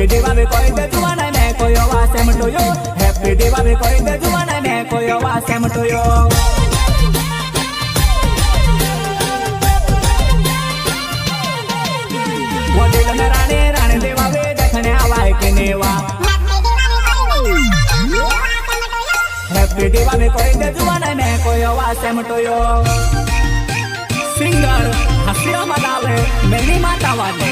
happy Diwali कोई दे जुआना मैं कोई आवाज same to you happy Diwali कोई दे जुआना मैं कोई आवाज सेम टू यू वो दिल में रानी रानी दिवाली देखने आवाज के नेवा हैप्पी दिवाली कोई दे जुआना मैं कोई आवाज सेम टू यू सिंगर हसिया मनावे मेरी माता वाले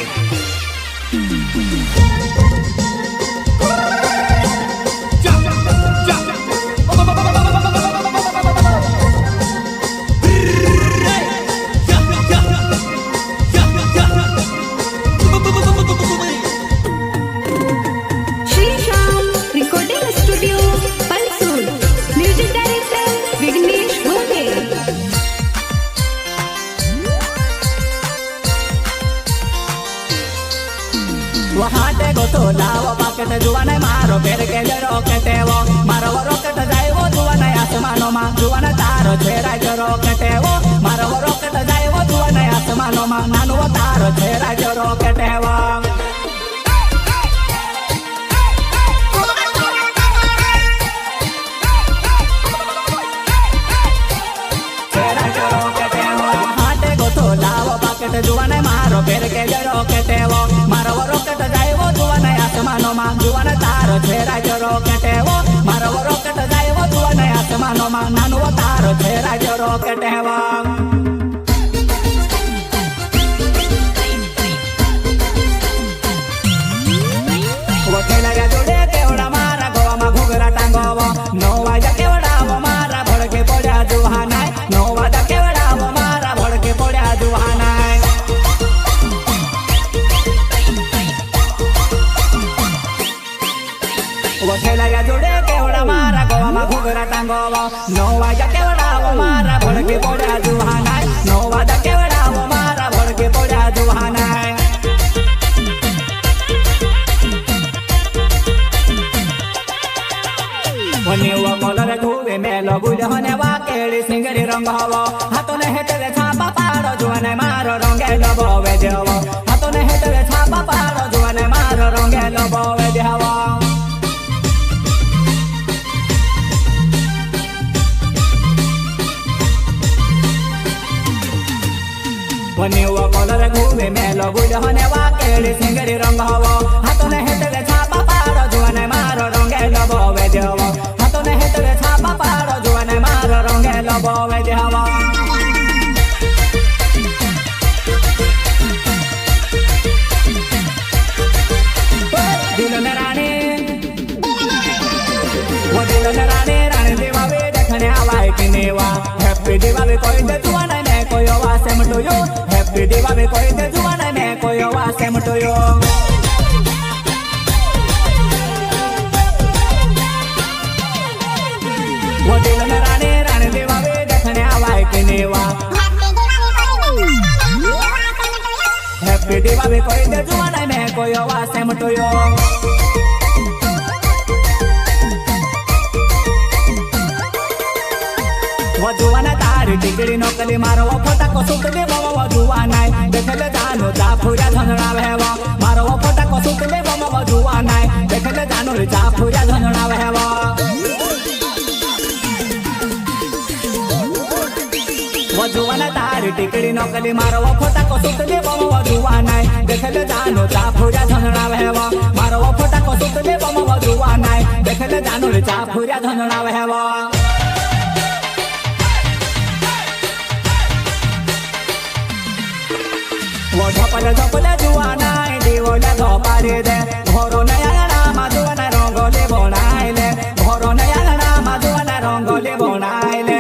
वहाँ देखो तो लाओ पाकेट जुआना मारो पेर के ले रॉकेटे वो मारो वो रॉकेट जाए वो जुआना आसमानों में जुआना तारो छेरा जो रॉकेटे वो मारो वो रॉकेट जाए वो जुआना आसमानों में नानो वो तारो छेरा जो रॉकेटे वो छेरा जो रॉकेटे वो वहाँ देखो तो लाओ पाकेट जुआना मारो पेर के ले रॉकेटे वो मारो वो रॉकेट जाए वो जुआना आसमानों में जुआना तारो छेरा जो रॉकेटे वो मारो वो रॉकेट जाए वो जुआना आसमानों में नानो वो तारो छेरा जो रॉकेटे वो वो खेला जुड़े केवड़ा मारा गोवा में घुघरा टांगो नो वाजा केवड़ा वो मारा भड़के पड़ा जुहाना नो वाजा केवड़ा वो मारा भड़के पड़ा जुहाना वो खेला जुड़े केवड़ा मारा गोवा में घुघरा टांगो नो वाजा केवड़ा वो मारा भड़के पड़ा जुहाना नो वाजा केवड़ा वो मारा भड़के पड़ा जुहाना वनिवा कलर धुवे मेलो गुल होने वाकेड़ी सिंगरी रंग हवो हाथों ने हेतले छापा पारो जुआने मारो रंगे लबोवे देवो हाथों ने हेतले छापा पारो जुआने मारो रंगे लबोवे देवो वनिवा कलर धुवे मेलो गुल होने वाकेड़ी सिंगरी रंग हवो हाथों ने हेतले छापा पारो जुआने मारो रंगे लबोवे देवो हेतले छापा पारो जुआने मारो रंगे लबोवे देवो दिल में रानी वो दिल में रानी रानी दिवाली देखने आवाज की नेवा हैप्पी दिवाली कोई दे जुआना मैं कोई आवाज same to you happy Diwali कोई दे जुआना मैं कोई आवाज सेम टू यू वो दिल में रानी रानी दिवाली देखने आवाज की नेवा हैप्पी दिवाली कोई दे जुआना मैं कोई आवाज सेम टू यू वो जुआना तारी टिकड़ी नकली मारो वो फोटा को सुत दे वो जुआना देखले जानो जा पूरा झंझड़ा हेवा मारो वो फोटा को सुत दे वो जुआना देखले जानो जा पूरा झंझड़ा हेवा वो जुआना तारी टिकड़ी नकली मारो वो फोटा को सुत दे वो जुआना देखले जानो जा पूरा झंझड़ा हेवा मारो वो फोटा को सुत दे वो जुआना देखले जानो जा पूरा झंझड़ा हेवा वो झपले झपले जुआना दिवले धपारे दे घरो नया नामा जुआना रंगोली बनाइले घरो नया नामा जुआना रंगोली बनाइले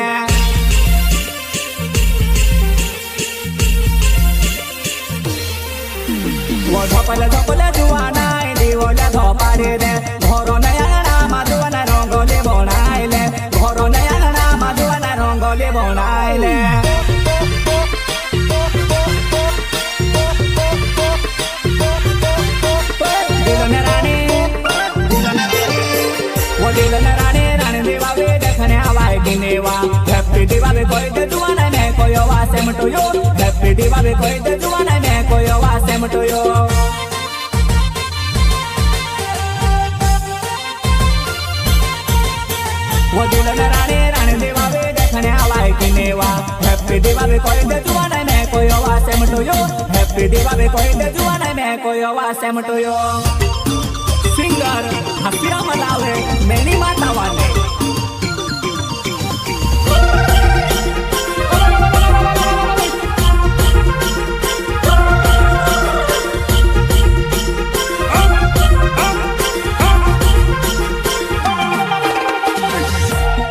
वो झपले झपले जुआना दिवले धपारे दे घरो नया नामा जुआना रंगोली बनाइले घरो नया नामा जुआना रंगोली बनाइले दिल में रानी रानी दिवाली देखने आवाज की नेवा हैप्पी दिवाली कोई दे जुआना मैं कोई आवाज same to you happy Diwali कोई दे जुआना मैं कोई आवाज सेम टू यू गिनेवा हैप्पी दिवाली कोई दे जुआ नहीं मैं कोई आवा same to you happy Diwali कोई दे जुआ नहीं मैं कोई आवा सेम टू यू सिंगर हसीरा मलावे मेनी माता वाले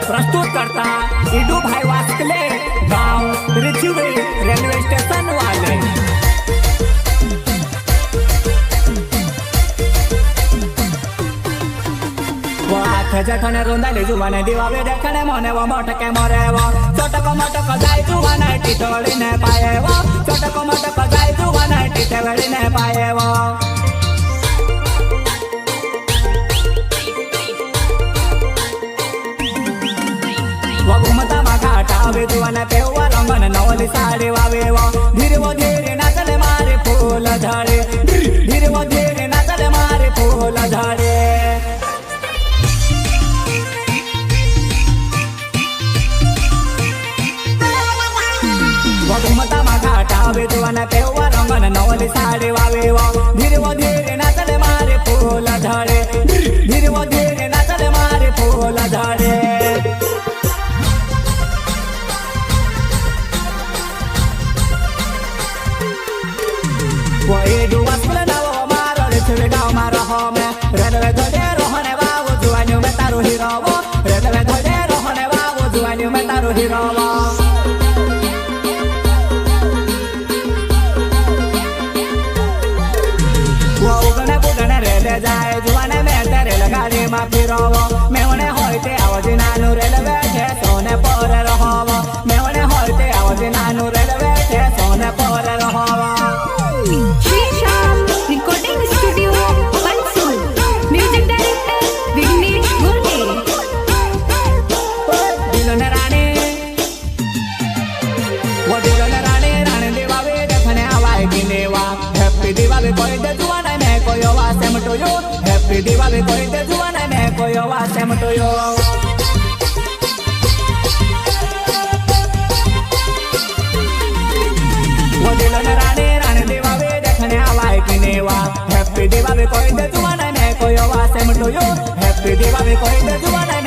प्रस्तुत करता इडू भाई वास्कले गांव रिचुवे रेलवे स्टेशन वाले वो हाथ जठने रुंदाली जुवाने दिवावे देखने मोने वो मोटके मोरे वो छोटको मोटको जाय जुवाने टिटोली ने पाए वो छोटको मोटको जाय जुवाने टिटोली ने पाए वो घुमता माघाटा वे जुवाने पेवा रंगन नवली साड़ी वावे वो धीरे नाचले मारे फूल झड़े धीरे नाचले मारे फूल झड़े घुमता माघाटा वे जुवाने पेवा रंगन नवली साड़ी वावे वो धीरे नाचले मारे फूल झड़े धीरे नाचले मारे फूल झड़े वो एडू वास्कले नावो मारो रे छवे गाँव मारो होमे रेलवे धोडे रोहने बाबू जुआन्यू में तारू हीरो वो रेलवे धोडे रोहने बाबू जुआन्यू में तारू हीरो वो वो उगने बुगने रेले जाए जुआने में तेरे लगाड़ी मा फिरो वो मैं उन्हें होते आवाज नानू रेलवे थे सोने पोरे रहो वो मैं उन्हें होते आवाज नानू रेलवे थे सोने पोरे रहो रिकॉर्डिंग स्टूडियो पंचूल म्यूजिक डायरेक्टर विघ्नेश गुर्गे दिलोने रानी वो दिलोने रानी रानी दिवाली देखने आवाए गिनेवा हैप्पी दिवाली कोई दे जुआ नहीं मैं कोई आवा same to you happy Diwali कोई दे जुआ नहीं मैं कोई आवा सेम टू यू वो दिलोने रानी रानी दिवाली देखने आवाए गिनेवा हैप्पी दिवाली कोई दे जुआ नहीं मैं कोई आवा same to you happy Diwali कोई दे जुआ नहीं